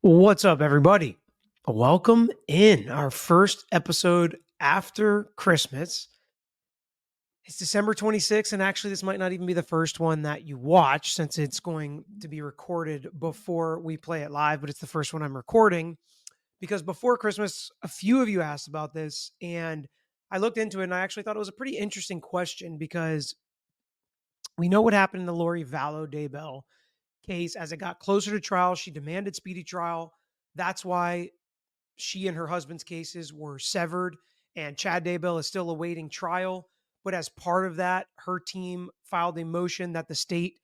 What's up, everybody? Welcome in our first episode after Christmas. It's December 26th, and actually, this might not even be the first one that you watch since it's going to be recorded before we play it live, but it's the first one I'm recording because before Christmas, a few of you asked about this, and I looked into it and I actually thought it was a pretty interesting question because we know what happened in the Lori Vallow Daybell case. As it got closer to trial, she demanded speedy trial. That's why she and her husband's cases were severed, and Chad Daybell is still awaiting trial. But as part of that, her team filed a motion that the state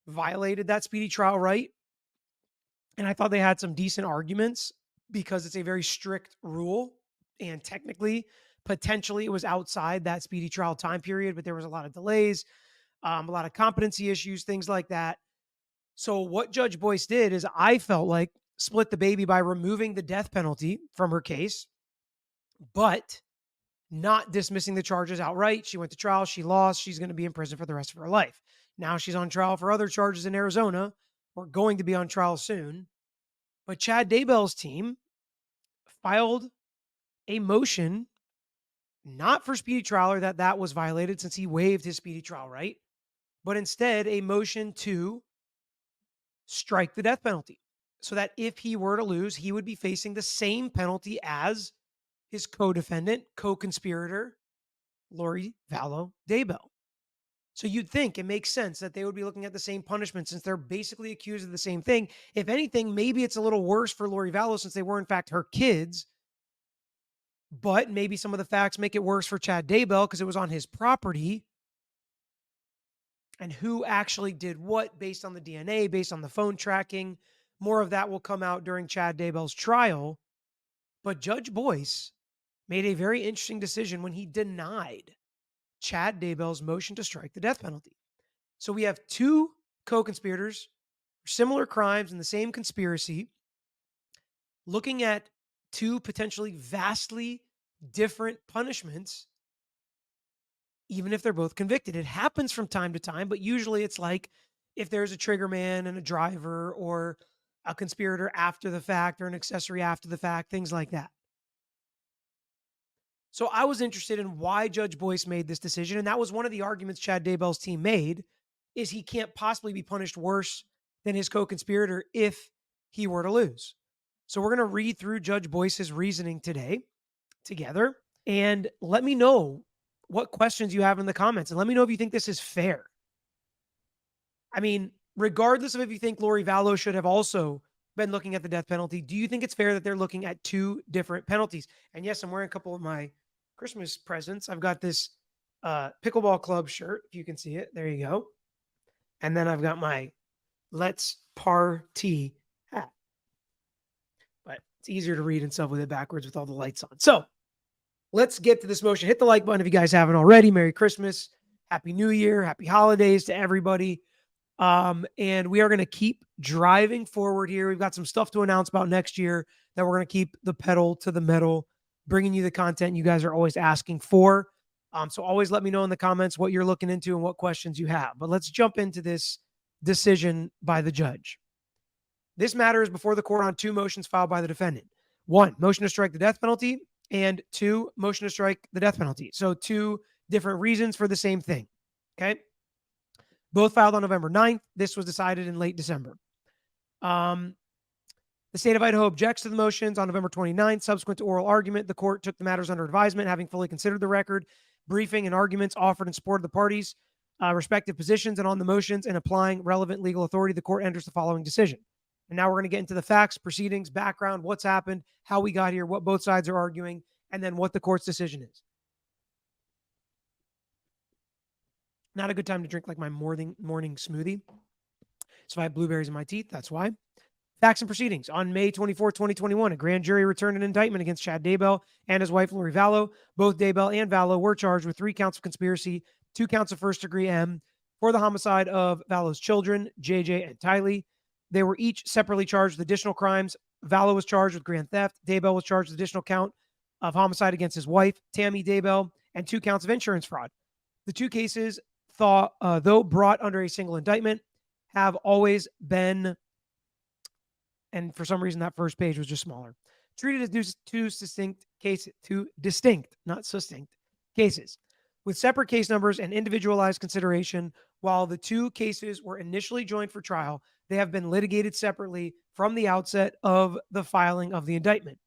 violated that speedy trial right. And I thought they had some decent arguments because it's a very strict rule. And technically, potentially, it was outside that speedy trial time period, but there was a lot of delays, a lot of competency issues, things like that. So, what Judge Boyce did is I felt like split the baby by removing the death penalty from her case, but not dismissing the charges outright. She went to trial. She lost. She's going to be in prison for the rest of her life. Now she's on trial for other charges in Arizona. We're going to be on trial soon. But Chad Daybell's team filed a motion not for speedy trial or that was violated since he waived his speedy trial right, but instead a motion to strike the death penalty so that if he were to lose, he would be facing the same penalty as his co-defendant, co-conspirator, Lori Vallow Daybell. So you'd think it makes sense that they would be looking at the same punishment since they're basically accused of the same thing. If anything, maybe it's a little worse for Lori Vallow since they were in fact her kids, but maybe some of the facts make it worse for Chad Daybell because it was on his property. And who actually did what based on the DNA, based on the phone tracking. More of that will come out during Chad Daybell's trial. But Judge Boyce made a very interesting decision when he denied Chad Daybell's motion to strike the death penalty. So we have two co-conspirators, similar crimes in the same conspiracy, looking at two potentially vastly different punishments, even if they're both convicted. It happens from time to time, but usually it's like if there's a trigger man and a driver or a conspirator after the fact or an accessory after the fact, things like that. So I was interested in why Judge Boyce made this decision. And that was one of the arguments Chad Daybell's team made is he can't possibly be punished worse than his co-conspirator if he were to lose. So we're going to read through Judge Boyce's reasoning today together and let me know what questions you have in the comments and let me know if you think this is fair. I mean, regardless of if you think Lori Vallow should have also been looking at the death penalty, do you think it's fair that they're looking at two different penalties? And yes, I'm wearing a couple of my Christmas presents. I've got this pickleball club shirt, if you can see it. There you go. And then I've got my Let's Party hat. But it's easier to read and stuff with it backwards with all the lights on. So let's get to this motion. Hit the like button if you guys haven't already. Merry Christmas. Happy New Year. Happy holidays to everybody. And we are going to keep driving forward here. We've got some stuff to announce about next year that we're going to keep the pedal to the metal, bringing you the content you guys are always asking for. So always let me know in the comments what you're looking into and what questions you have. But let's jump into this decision by the judge. This matter is before the court on two motions filed by the defendant. One, motion to strike the death penalty, and two, motion to strike the death penalty. So two different reasons for the same thing. Okay. Both filed on November 9th. This was decided in late December. The state of Idaho objects to the motions on November 29th. Subsequent to oral argument, the court took the matters under advisement, having fully considered the record, briefing and arguments offered in support of the parties' respective positions and on the motions and applying relevant legal authority, the court enters the following decision. And now we're going to get into the facts, proceedings, background, what's happened, how we got here, what both sides are arguing, and then what the court's decision is. Not a good time to drink like my morning smoothie. So I have blueberries in my teeth. That's why. Facts and proceedings. On May 24, 2021, a grand jury returned an indictment against Chad Daybell and his wife, Lori Vallow. Both Daybell and Vallow were charged with 3 counts of conspiracy, 2 counts of first-degree M for the homicide of Vallow's children, JJ and Tylee. They were each separately charged with additional crimes. Vallow was charged with grand theft. Daybell was charged with additional count of homicide against his wife, Tammy Daybell, and 2 counts of insurance fraud. The 2 cases, though brought under a single indictment, have always been and for some reason that first page was just smaller. Treated as two distinct cases, two distinct, not succinct cases, with separate case numbers and individualized consideration. While the two cases were initially joined for trial, they have been litigated separately from the outset of the filing of the indictment.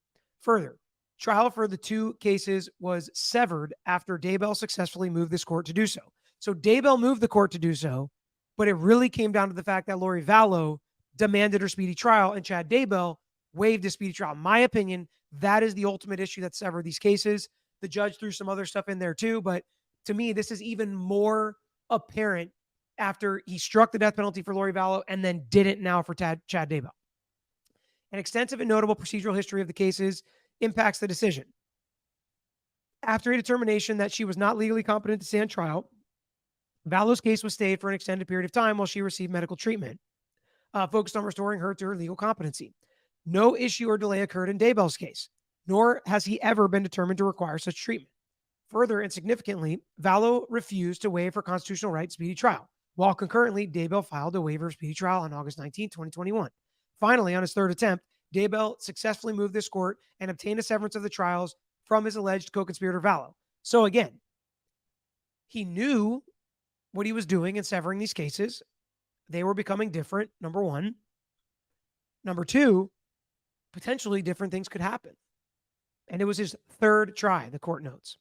Further, trial for the two cases was severed after Daybell successfully moved this court to do so. So Daybell moved the court to do so, but it really came down to the fact that Lori Vallow demanded her speedy trial and Chad Daybell waived a speedy trial. In my opinion, that is the ultimate issue that severed these cases. The judge threw some other stuff in there too, but to me, this is even more apparent after he struck the death penalty for Lori Vallow and then didn't now for Chad Daybell. An extensive and notable procedural history of the cases impacts the decision. After a determination that she was not legally competent to stand trial, Vallow's case was stayed for an extended period of time while she received medical treatment, focused on restoring her to her legal competency. No issue or delay occurred in Daybell's case, nor has he ever been determined to require such treatment. Further and significantly, Vallow refused to waive her constitutional right to speedy trial, while concurrently, Daybell filed a waiver of speedy trial on August 19, 2021. Finally, on his third attempt, Daybell successfully moved this court and obtained a severance of the trials from his alleged co-conspirator Vallow. So again, he knew what he was doing in severing these cases. They were becoming different, number one. Number two, potentially different things could happen. And it was his third try, the court notes.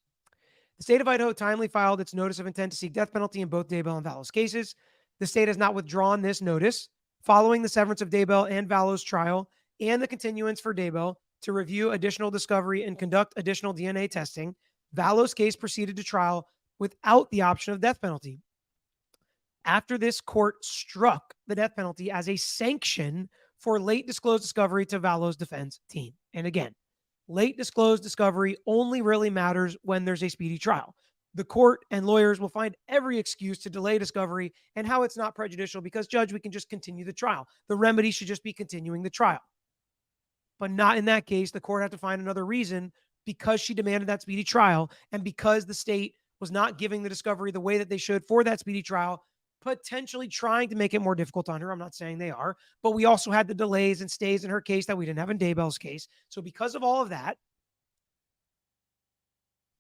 The state of Idaho timely filed its notice of intent to seek death penalty in both Daybell and Vallow's cases. The state has not withdrawn this notice following the severance of Daybell and Vallow's trial and the continuance for Daybell to review additional discovery and conduct additional DNA testing. Vallow's case proceeded to trial without the option of death penalty. After this court struck the death penalty as a sanction for late disclosed discovery to Vallow's defense team. And again, late disclosed discovery only really matters when there's a speedy trial. The court and lawyers will find every excuse to delay discovery and how it's not prejudicial because, Judge, we can just continue the trial. The remedy should just be continuing the trial. But not in that case. The court had to find another reason because she demanded that speedy trial and because the state was not giving the discovery the way that they should for that speedy trial, potentially trying to make it more difficult on her. I'm not saying they are, but we also had the delays and stays in her case that we didn't have in Daybell's case. So because of all of that,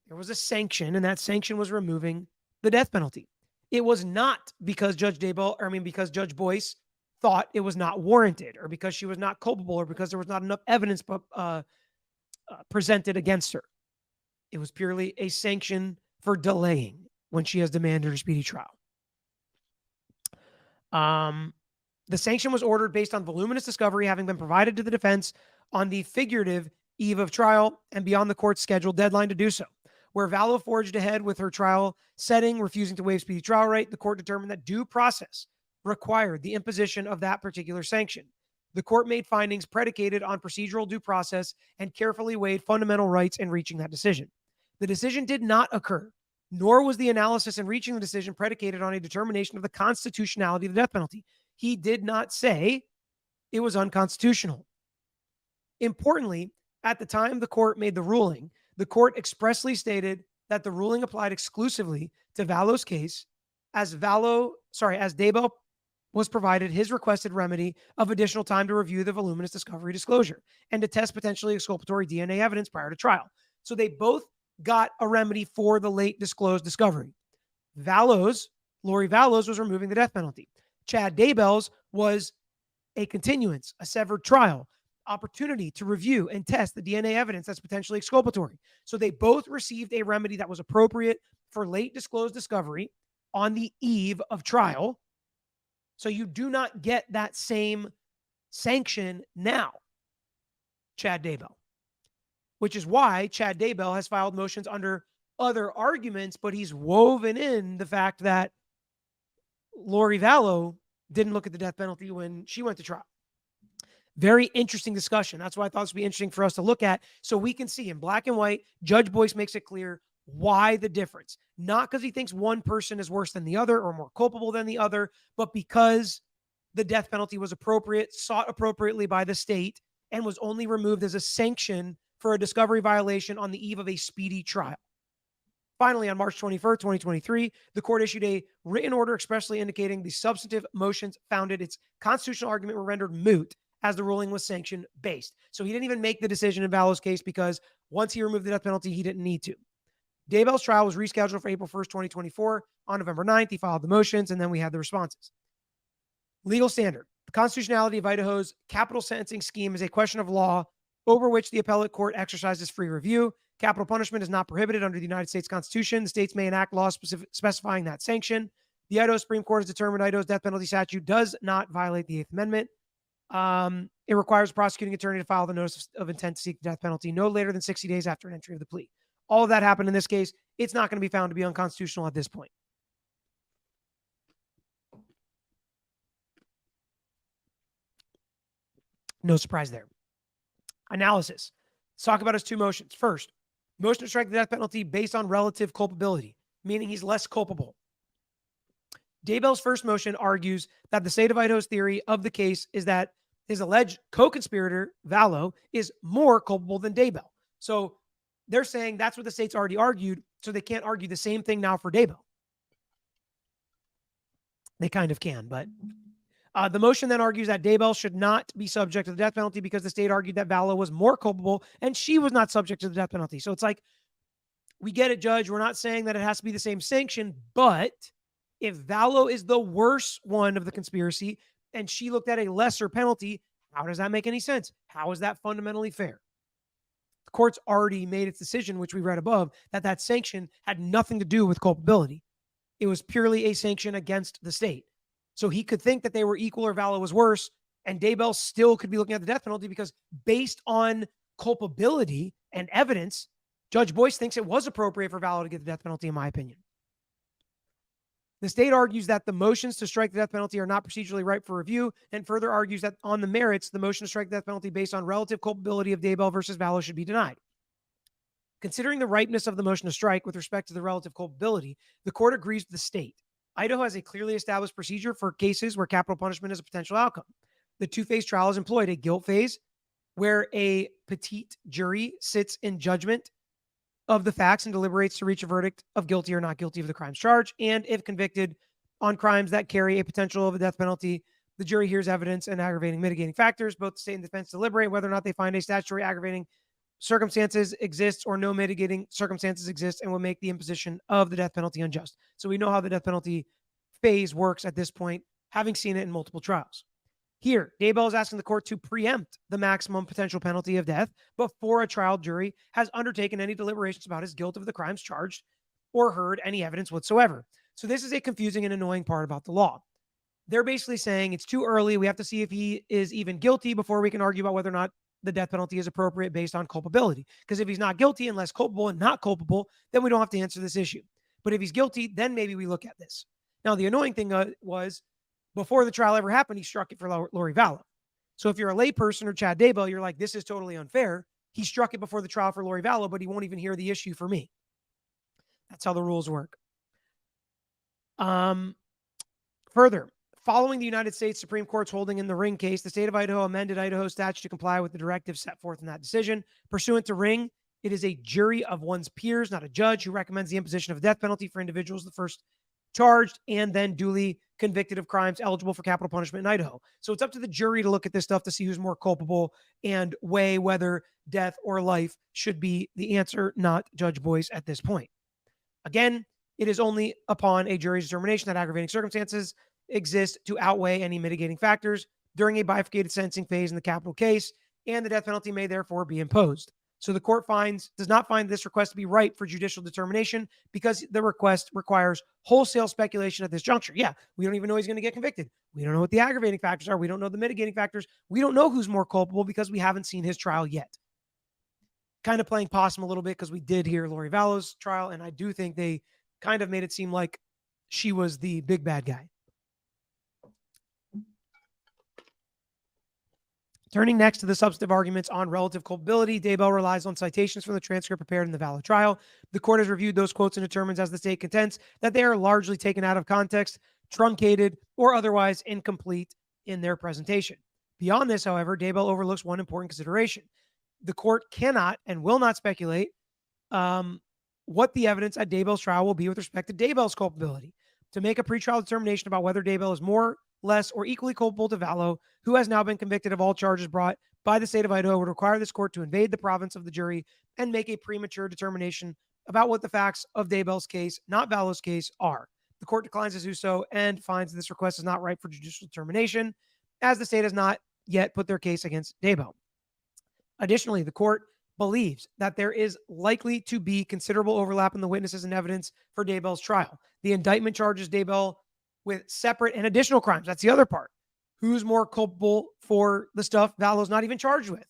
there was a sanction, and that sanction was removing the death penalty. It was not because because Judge Boyce thought it was not warranted or because she was not culpable or because there was not enough evidence presented against her. It was purely a sanction for delaying when she has demanded a speedy trial. The sanction was ordered based on voluminous discovery having been provided to the defense on the figurative eve of trial and beyond the court's scheduled deadline to do so. Where Vallow forged ahead with her trial setting, refusing to waive speedy trial right, the court determined that due process required the imposition of that particular sanction. The court made findings predicated on procedural due process and carefully weighed fundamental rights in reaching that decision. The decision did not occur, nor was the analysis in reaching the decision predicated on a determination of the constitutionality of the death penalty. He did not say it was unconstitutional. Importantly, at the time the court made the ruling, the court expressly stated that the ruling applied exclusively to Vallow's case as Daybell was provided his requested remedy of additional time to review the voluminous discovery disclosure and to test potentially exculpatory DNA evidence prior to trial. So they both got a remedy for the late disclosed discovery. Lori Vallow's was removing the death penalty. Chad Daybell's was a continuance, a severed trial, opportunity to review and test the DNA evidence that's potentially exculpatory. So they both received a remedy that was appropriate for late disclosed discovery on the eve of trial. So you do not get that same sanction now, Chad Daybell, which is why Chad Daybell has filed motions under other arguments, but he's woven in the fact that Lori Vallow didn't look at the death penalty when she went to trial. Very interesting discussion. That's why I thought this would be interesting for us to look at so we can see in black and white. Judge Boyce makes it clear why the difference. Not because he thinks one person is worse than the other or more culpable than the other, but because the death penalty was appropriate, sought appropriately by the state, and was only removed as a sanction for a discovery violation on the eve of a speedy trial. Finally, on March 21st, 2023, the court issued a written order expressly indicating the substantive motions founded its constitutional argument were rendered moot as the ruling was sanction based. So he didn't even make the decision in Vallow's case because once he removed the death penalty, he didn't need to. Daybell's trial was rescheduled for April 1st, 2024. On November 9th, he filed the motions, and then we had the responses. Legal standard. The constitutionality of Idaho's capital sentencing scheme is a question of law over which the appellate court exercises free review. Capital punishment is not prohibited under the United States Constitution. The states may enact laws specifying that sanction. The Idaho Supreme Court has determined Idaho's death penalty statute does not violate the Eighth Amendment. It requires a prosecuting attorney to file the notice of intent to seek the death penalty no later than 60 days after an entry of the plea. All of that happened in this case. It's not going to be found to be unconstitutional at this point. No surprise there. Analysis. Let's talk about his two motions. First, motion to strike the death penalty based on relative culpability, meaning he's less culpable. Daybell's first motion argues that the state of Idaho's theory of the case is that his alleged co-conspirator, Vallow, is more culpable than Daybell. So they're saying that's what the state's already argued, so they can't argue the same thing now for Daybell. They kind of can, but the motion then argues that Daybell should not be subject to the death penalty because the state argued that Vallow was more culpable and she was not subject to the death penalty. So it's like, we get it, Judge. We're not saying that it has to be the same sanction, but if Vallow is the worst one of the conspiracy and she looked at a lesser penalty, how does that make any sense? How is that fundamentally fair? The court's already made its decision, which we read above, that that sanction had nothing to do with culpability. It was purely a sanction against the state. So he could think that they were equal or Vallow was worse, and Daybell still could be looking at the death penalty because based on culpability and evidence, Judge Boyce thinks it was appropriate for Vallow to get the death penalty, in my opinion. The state argues that the motions to strike the death penalty are not procedurally ripe for review, and further argues that on the merits, the motion to strike the death penalty based on relative culpability of Daybell versus Vallow should be denied. Considering the ripeness of the motion to strike with respect to the relative culpability, the court agrees with the state. Idaho has a clearly established procedure for cases where capital punishment is a potential outcome. The two-phase trial is employed: a guilt phase, where a petite jury sits in judgment of the facts and deliberates to reach a verdict of guilty or not guilty of the crimes charged, and if convicted on crimes that carry a potential of a death penalty, the jury hears evidence and aggravating mitigating factors. Both the state and defense deliberate whether or not they find a statutory aggravating circumstances exists or no mitigating circumstances exist and will make the imposition of the death penalty unjust. So we know how the death penalty phase works at this point, having seen it in multiple trials. Here, Daybell is asking the court to preempt the maximum potential penalty of death before a trial jury has undertaken any deliberations about his guilt of the crimes charged or heard any evidence whatsoever. So this is a confusing and annoying part about the law. They're basically saying it's too early. We have to see if he is even guilty before we can argue about whether or not the death penalty is appropriate based on culpability. Because if he's not guilty and less culpable and not culpable, then we don't have to answer this issue. But if he's guilty, then maybe we look at this. Now, the annoying thing was before the trial ever happened, he struck it for Lori Vallow. So if you're a layperson or Chad Daybell, you're like, this is totally unfair. He struck it before the trial for Lori Vallow, but he won't even hear the issue for me. That's how the rules work. Further, following the United States Supreme Court's holding in the Ring case, the state of Idaho amended Idaho's statute to comply with the directives set forth in that decision. Pursuant to Ring, it is a jury of one's peers, not a judge, who recommends the imposition of a death penalty for individuals the first charged and then duly convicted of crimes eligible for capital punishment in Idaho. So it's up to the jury to look at this stuff to see who's more culpable and weigh whether death or life should be the answer, not Judge Boyce at this point. Again, it is only upon a jury's determination that aggravating circumstances exist to outweigh any mitigating factors during a bifurcated sentencing phase in the capital case, and the death penalty may therefore be imposed. So the court does not find this request to be ripe for judicial determination because the request requires wholesale speculation at this juncture. Yeah, we don't even know he's going to get convicted. We don't know what the aggravating factors are. We don't know the mitigating factors. We don't know who's more culpable because we haven't seen his trial yet. Kind of playing possum a little bit because we did hear Lori Vallow's trial, and I do think they kind of made it seem like she was the big bad guy. Turning next to the substantive arguments on relative culpability, Daybell relies on citations from the transcript prepared in the Vallow trial. The court has reviewed those quotes and determines, as the state contends, that they are largely taken out of context, truncated, or otherwise incomplete in their presentation. Beyond this, however, Daybell overlooks one important consideration. The court cannot and will not speculate what the evidence at Daybell's trial will be with respect to Daybell's culpability. To make a pretrial determination about whether Daybell is more less, or equally culpable to Vallow, who has now been convicted of all charges brought by the state of Idaho, would require this court to invade the province of the jury and make a premature determination about what the facts of Daybell's case, not Vallow's case, are. The court declines to do so and finds that this request is not ripe for judicial determination, as the state has not yet put their case against Daybell. Additionally, the court believes that there is likely to be considerable overlap in the witnesses and evidence for Daybell's trial. The indictment charges Daybell with separate and additional crimes. That's the other part. Who's more culpable for the stuff Vallow's not even charged with?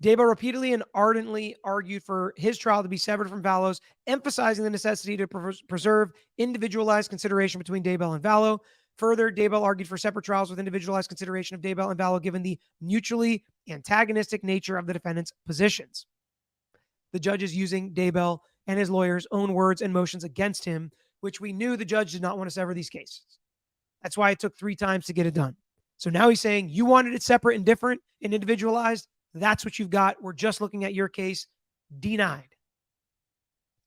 Daybell repeatedly and ardently argued for his trial to be severed from Vallow's, emphasizing the necessity to preserve individualized consideration between Daybell and Vallow. Further, Daybell argued for separate trials with individualized consideration of Daybell and Vallow, given the mutually antagonistic nature of the defendant's positions. The judge is using Daybell and his lawyer's own words and motions against him, which we knew the judge did not want to sever these cases. That's why it took 3 times to get it done. So now he's saying, you wanted it separate and different and individualized. That's what you've got. We're just looking at your case. Denied.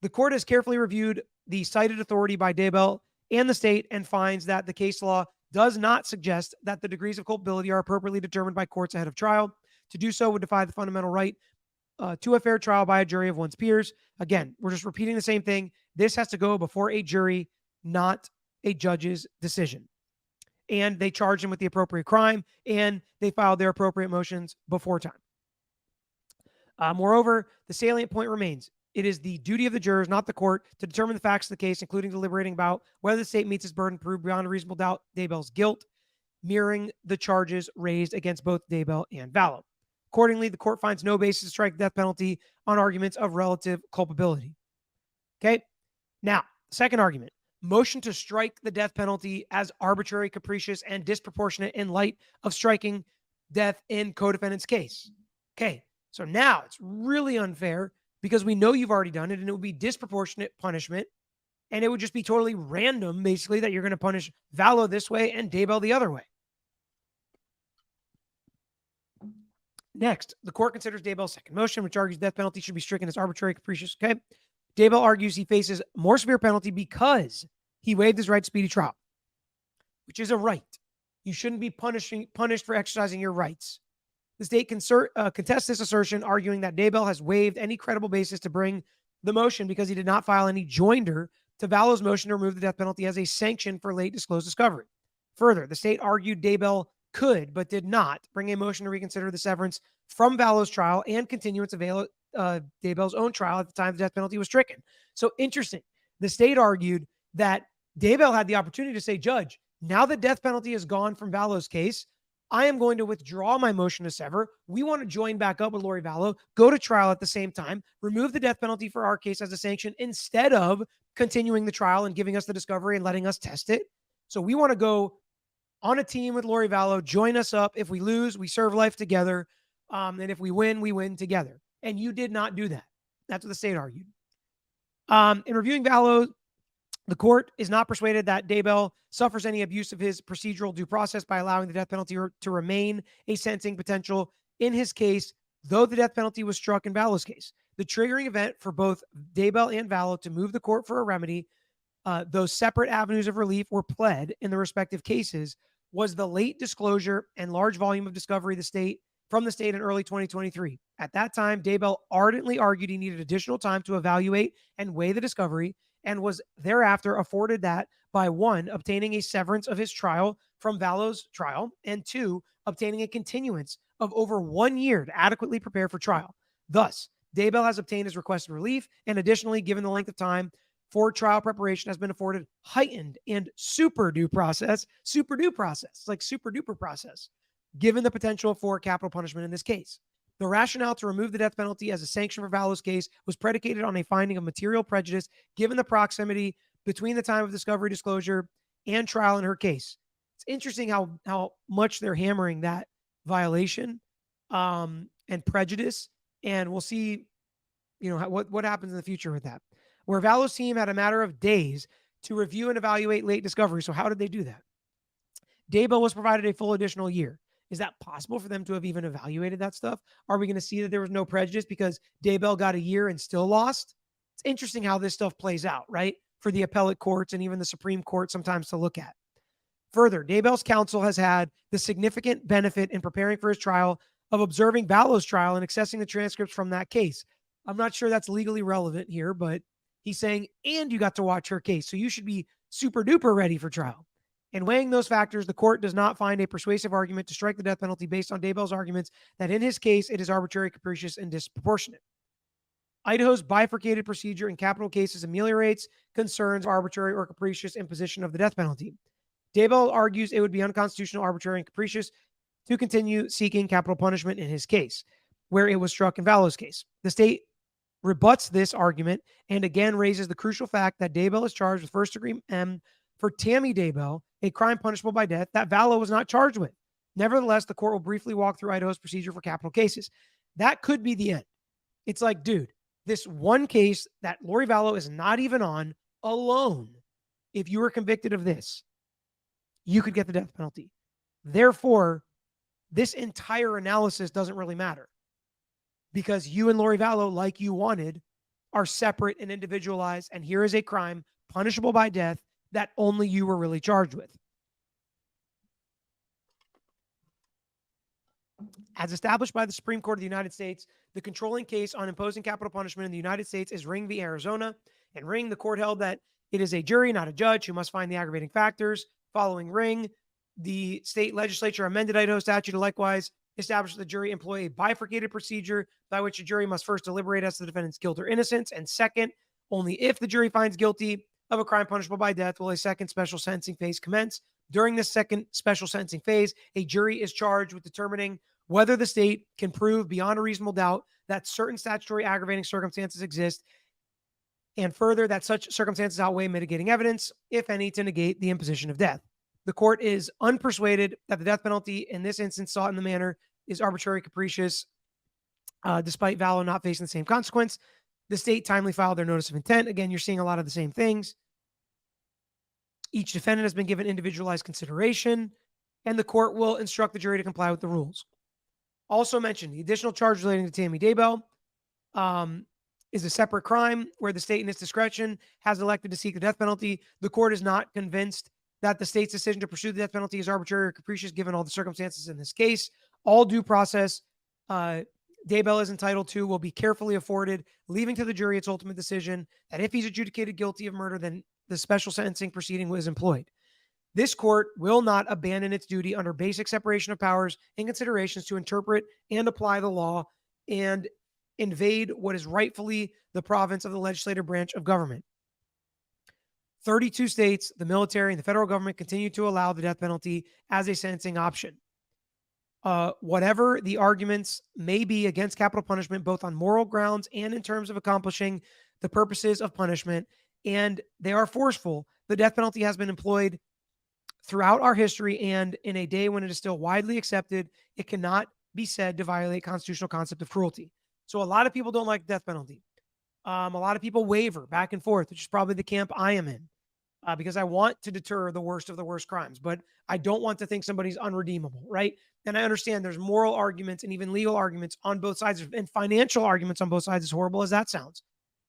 The court has carefully reviewed the cited authority by Daybell and the state and finds that the case law does not suggest that the degrees of culpability are appropriately determined by courts ahead of trial. To do so would defy the fundamental right to a fair trial by a jury of one's peers. Again, we're just repeating the same thing. This has to go before a jury, not a judge's decision. And they charged him with the appropriate crime, and they filed their appropriate motions before time. Moreover, the salient point remains. It is the duty of the jurors, not the court, to determine the facts of the case, including deliberating about whether the state meets its burden to prove beyond a reasonable doubt Daybell's guilt, mirroring the charges raised against both Daybell and Vallow. Accordingly, the court finds no basis to strike the death penalty on arguments of relative culpability. Okay? Now, second argument. Motion to strike the death penalty as arbitrary, capricious, and disproportionate in light of striking death in co-defendant's case. Okay, so now it's really unfair because we know you've already done it, and it would be disproportionate punishment, and it would just be totally random, basically, that you're going to punish Vallow this way and Daybell the other way. Next, the court considers Daybell's second motion, which argues death penalty should be stricken as arbitrary, capricious. Okay, Daybell argues he faces more severe penalty because he waived his right to speedy trial, which is a right. You shouldn't be punished for exercising your rights. The state contests this assertion, arguing that Daybell has waived any credible basis to bring the motion because he did not file any joinder to Vallow's motion to remove the death penalty as a sanction for late disclosed discovery. Further, the state argued Daybell could, but did not, bring a motion to reconsider the severance from Vallow's trial and continuance of Daybell's own trial at the time the death penalty was stricken. So interesting. The state argued that Daybell had the opportunity to say, Judge, now the death penalty is gone from Vallow's case, I am going to withdraw my motion to sever. We want to join back up with Lori Vallow, go to trial at the same time, remove the death penalty for our case as a sanction instead of continuing the trial and giving us the discovery and letting us test it. So we want to go on a team with Lori Vallow, join us up. If we lose, we serve life together. And if we win together. And you did not do that. That's what the state argued. In reviewing Vallow, the court is not persuaded that Daybell suffers any abuse of his procedural due process by allowing the death penalty to remain a sentencing potential in his case, though the death penalty was struck in Vallow's case. The triggering event for both Daybell and Vallow to move the court for a remedy, those separate avenues of relief were pled in the respective cases, was the late disclosure and large volume of discovery from the state in early 2023. At that time, Daybell ardently argued he needed additional time to evaluate and weigh the discovery, and was thereafter afforded that by 1, obtaining a severance of his trial from Vallow's trial, and 2, obtaining a continuance of over 1 year to adequately prepare for trial. Thus, Daybell has obtained his requested relief, and additionally, given the length of time for trial preparation, has been afforded heightened and super due process, like super duper process, given the potential for capital punishment in this case. The rationale to remove the death penalty as a sanction for Vallow's case was predicated on a finding of material prejudice given the proximity between the time of discovery disclosure and trial in her case. It's interesting how much they're hammering that violation and prejudice, and we'll see, what happens in the future with that. Where Vallow's team had a matter of days to review and evaluate late discovery. So how did they do that? Daybell was provided a full additional year. Is that possible for them to have even evaluated that stuff? Are we going to see that there was no prejudice because Daybell got a year and still lost? It's interesting how this stuff plays out, right? For the appellate courts and even the Supreme Court sometimes to look at. Further, Daybell's counsel has had the significant benefit in preparing for his trial of observing Vallow's trial and accessing the transcripts from that case. I'm not sure that's legally relevant here, but he's saying, and you got to watch her case. So you should be super duper ready for trial. And weighing those factors, the court does not find a persuasive argument to strike the death penalty based on Daybell's arguments that in his case, it is arbitrary, capricious, and disproportionate. Idaho's bifurcated procedure in capital cases ameliorates concerns of arbitrary or capricious imposition of the death penalty. Daybell argues it would be unconstitutional, arbitrary, and capricious to continue seeking capital punishment in his case, where it was struck in Vallow's case. The state rebuts this argument and again raises the crucial fact that Daybell is charged with first-degree M for Tammy Daybell, a crime punishable by death that Vallow was not charged with. Nevertheless, the court will briefly walk through Idaho's procedure for capital cases. That could be the end. It's like, dude, this one case that Lori Vallow is not even on alone, if you were convicted of this, you could get the death penalty. Therefore, this entire analysis doesn't really matter because you and Lori Vallow, like you wanted, are separate and individualized, and here is a crime punishable by death that only you were really charged with. As established by the Supreme Court of the United States, the controlling case on imposing capital punishment in the United States is Ring v. Arizona. In Ring, the court held that it is a jury, not a judge, who must find the aggravating factors. Following Ring, the state legislature amended Idaho statute to likewise establish that the jury employ a bifurcated procedure by which a jury must first deliberate as to the defendant's guilt or innocence, and second, only if the jury finds guilty of a crime punishable by death will a second special sentencing phase commence. During this second special sentencing phase, a jury is charged with determining whether the state can prove beyond a reasonable doubt that certain statutory aggravating circumstances exist, and further, that such circumstances outweigh mitigating evidence, if any, to negate the imposition of death. The court is unpersuaded that the death penalty in this instance sought in the manner is arbitrary, capricious, despite Vallow not facing the same consequence. The state timely filed their notice of intent. Again, you're seeing a lot of the same things. Each defendant has been given individualized consideration, and the court will instruct the jury to comply with the rules. Also mentioned, the additional charge relating to Tammy Daybell is a separate crime where the state in its discretion has elected to seek the death penalty. The court is not convinced that the state's decision to pursue the death penalty is arbitrary or capricious given all the circumstances in this case. All due process Daybell is entitled to will be carefully afforded, leaving to the jury its ultimate decision that if he's adjudicated guilty of murder, then the special sentencing proceeding was employed. This court will not abandon its duty under basic separation of powers and considerations to interpret and apply the law and invade what is rightfully the province of the legislative branch of government. 32 states, the military, and the federal government continue to allow the death penalty as a sentencing option. Whatever the arguments may be against capital punishment, both on moral grounds and in terms of accomplishing the purposes of punishment, and they are forceful, the death penalty has been employed throughout our history, and in a day when it is still widely accepted, it cannot be said to violate constitutional concept of cruelty. So a lot of people don't like the death penalty. A lot of people waver back and forth, which is probably the camp I am in, because I want to deter the worst of the worst crimes, but I don't want to think somebody's unredeemable, right? And I understand there's moral arguments and even legal arguments on both sides, and financial arguments on both sides, as horrible as that sounds.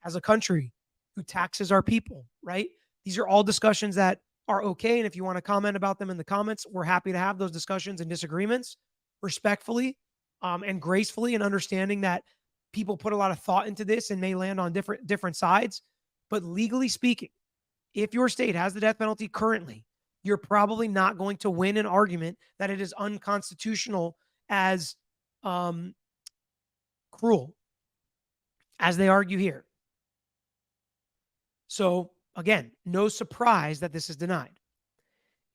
As a country who taxes our people, right? These are all discussions that are okay. And if you want to comment about them in the comments, we're happy to have those discussions and disagreements respectfully and gracefully, and understanding that people put a lot of thought into this and may land on different sides. But legally speaking, if your state has the death penalty currently, you're probably not going to win an argument that it is unconstitutional as cruel, as they argue here. So again, no surprise that this is denied.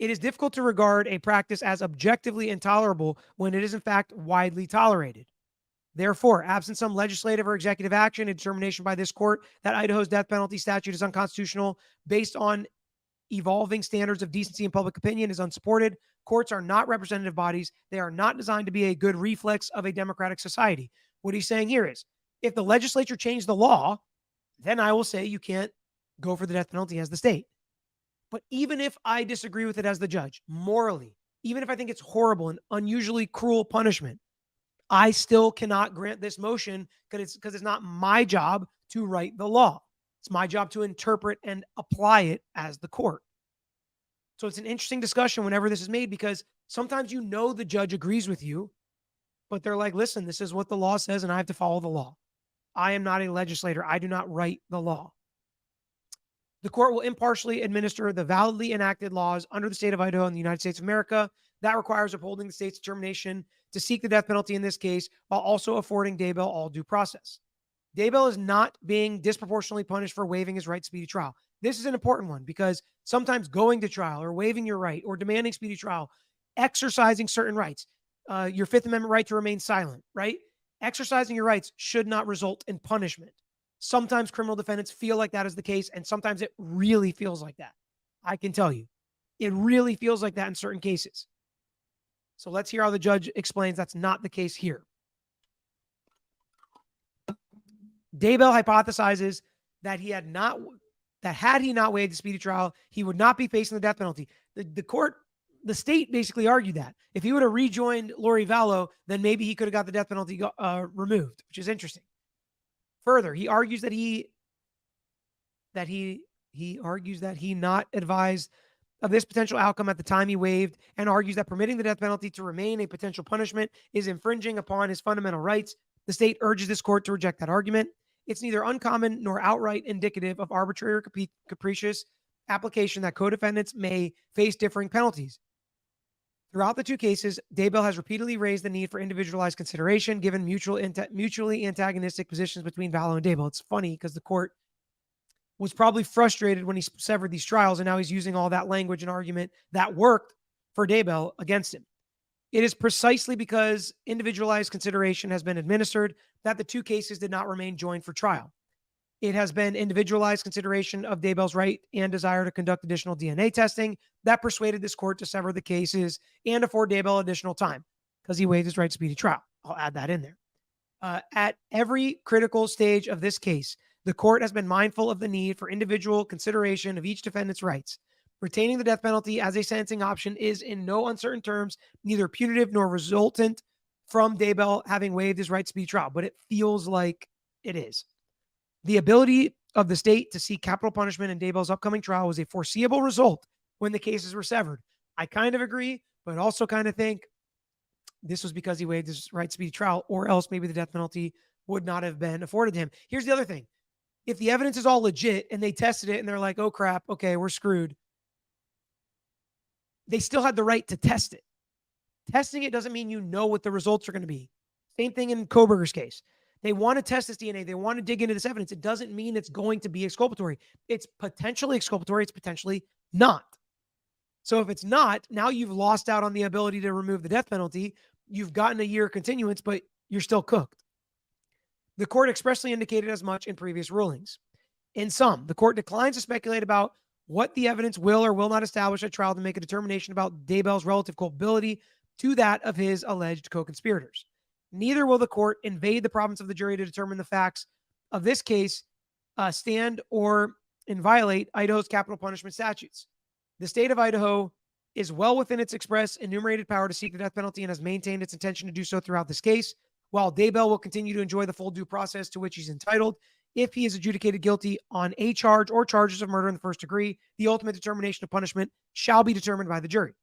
It is difficult to regard a practice as objectively intolerable when it is in fact widely tolerated. Therefore, absent some legislative or executive action, a determination by this court that Idaho's death penalty statute is unconstitutional based on evolving standards of decency and public opinion is unsupported. Courts are not representative bodies. They are not designed to be a good reflex of a democratic society. What he's saying here is, if the legislature changed the law, then I will say you can't go for the death penalty as the state. But even if I disagree with it as the judge, morally, even if I think it's horrible and unusually cruel punishment, I still cannot grant this motion because it's not my job to write the law. It's my job to interpret and apply it as the court. So it's an interesting discussion whenever this is made, because sometimes the judge agrees with you, but they're like, listen, this is what the law says and I have to follow the law. I am not a legislator. I do not write the law. The court will impartially administer the validly enacted laws under the state of Idaho in the United States of America. That requires upholding the state's determination to seek the death penalty in this case, while also affording Daybell all due process. Daybell is not being disproportionately punished for waiving his right to speedy trial. This is an important one, because sometimes going to trial or waiving your right or demanding speedy trial, exercising certain rights, your Fifth Amendment right to remain silent, right? Exercising your rights should not result in punishment. Sometimes criminal defendants feel like that is the case, and sometimes it really feels like that. I can tell you, it really feels like that in certain cases. So let's hear how the judge explains that's not the case here. Daybell hypothesizes that had he not waived the speedy trial, he would not be facing the death penalty. The state basically argued that if he would have rejoined Lori Vallow, then maybe he could have got the death penalty removed, which is interesting. Further, he argues that he not advised of this potential outcome at the time he waived, and argues that permitting the death penalty to remain a potential punishment is infringing upon his fundamental rights. The state urges this court to reject that argument. It's neither uncommon nor outright indicative of arbitrary or capricious application that co-defendants may face differing penalties. Throughout the two cases, Daybell has repeatedly raised the need for individualized consideration given mutually antagonistic positions between Vallow and Daybell. It's funny because the court was probably frustrated when he severed these trials, and now he's using all that language and argument that worked for Daybell against him. It is precisely because individualized consideration has been administered that the two cases did not remain joined for trial. It has been individualized consideration of Daybell's right and desire to conduct additional DNA testing that persuaded this court to sever the cases and afford Daybell additional time, because he waived his right to speedy trial. I'll add that in there. At every critical stage of this case, the court has been mindful of the need for individual consideration of each defendant's rights. Retaining the death penalty as a sentencing option is in no uncertain terms neither punitive nor resultant from Daybell having waived his right to speedy trial, but it feels like it is. The ability of the state to seek capital punishment in Daybell's upcoming trial was a foreseeable result when the cases were severed. I kind of agree, but also kind of think this was because he waived his right to speedy trial, or else maybe the death penalty would not have been afforded to him. Here's the other thing. If the evidence is all legit and they tested it and they're like, oh crap, okay, we're screwed, they still had the right to test it. Testing it doesn't mean you know what the results are going to be. Same thing in Koberger's case. They want to test this DNA. They want to dig into this evidence. It doesn't mean it's going to be exculpatory. It's potentially exculpatory. It's potentially not. So if it's not, now you've lost out on the ability to remove the death penalty. You've gotten a year continuance, but you're still cooked. The court expressly indicated as much in previous rulings. In sum, the court declines to speculate about what the evidence will or will not establish at trial to make a determination about Daybell's relative culpability to that of his alleged co-conspirators. Neither will the court invade the province of the jury to determine the facts of this case stand or violate Idaho's capital punishment statutes. The state of Idaho is well within its express enumerated power to seek the death penalty and has maintained its intention to do so throughout this case, while Daybell will continue to enjoy the full due process to which he's entitled. If he is adjudicated guilty on a charge or charges of murder in the first degree, the ultimate determination of punishment shall be determined by the jury.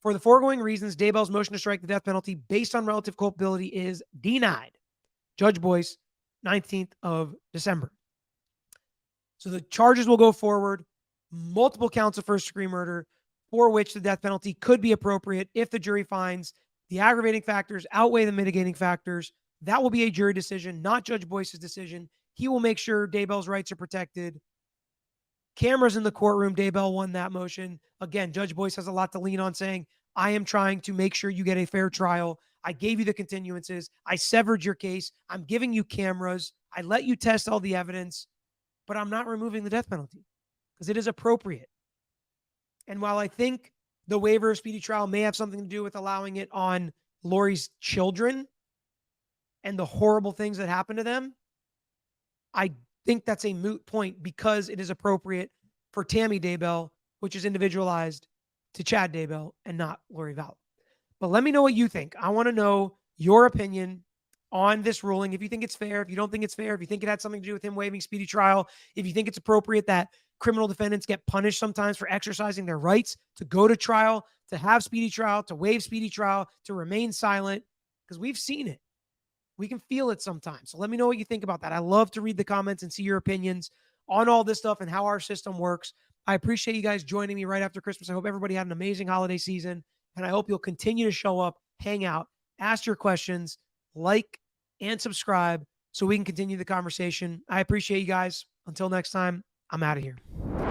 For the foregoing reasons, Daybell's motion to strike the death penalty based on relative culpability is denied. Judge Boyce, 19th of December. So the charges will go forward, multiple counts of first-degree murder, for which the death penalty could be appropriate if the jury finds the aggravating factors outweigh the mitigating factors. That will be a jury decision, not Judge Boyce's decision. He will make sure Daybell's rights are protected. Cameras in the courtroom, Daybell won that motion. Again, Judge Boyce has a lot to lean on, saying, I am trying to make sure you get a fair trial. I gave you the continuances. I severed your case. I'm giving you cameras. I let you test all the evidence, but I'm not removing the death penalty because it is appropriate. And while I think the waiver of speedy trial may have something to do with allowing it on Lori's children and the horrible things that happened to them, I think that's a moot point because it is appropriate for Tammy Daybell, which is individualized to Chad Daybell and not Lori Vallow. But let me know what you think. I want to know your opinion on this ruling. If you think it's fair, if you don't think it's fair, if you think it had something to do with him waiving speedy trial, if you think it's appropriate that criminal defendants get punished sometimes for exercising their rights to go to trial, to have speedy trial, to waive speedy trial, to remain silent, because we've seen it. We can feel it sometimes. So let me know what you think about that. I love to read the comments and see your opinions on all this stuff and how our system works. I appreciate you guys joining me right after Christmas. I hope everybody had an amazing holiday season, and I hope you'll continue to show up, hang out, ask your questions, like, and subscribe so we can continue the conversation. I appreciate you guys. Until next time, I'm out of here.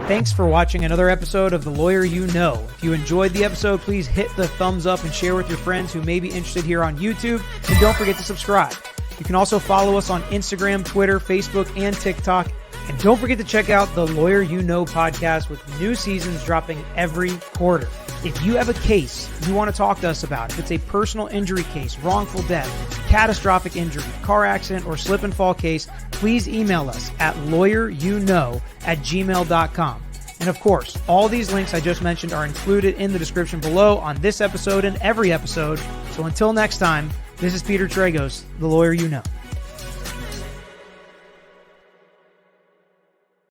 Thanks for watching another episode of The Lawyer You Know. If you enjoyed the episode, please hit the thumbs up and share with your friends who may be interested here on YouTube. And don't forget to subscribe. You can also follow us on Instagram, Twitter, Facebook, and TikTok. And don't forget to check out the Lawyer You Know podcast with new seasons dropping every quarter. If you have a pase you want to talk to us about, if it's a personal injury case, wrongful death, catastrophic injury, car accident, or slip and fall case, please email us at lawyeryouknow@gmail.com. And of course, all these links I just mentioned are included in the description below on this episode and every episode. So until next time, this is Peter Tragos, the Lawyer You Know.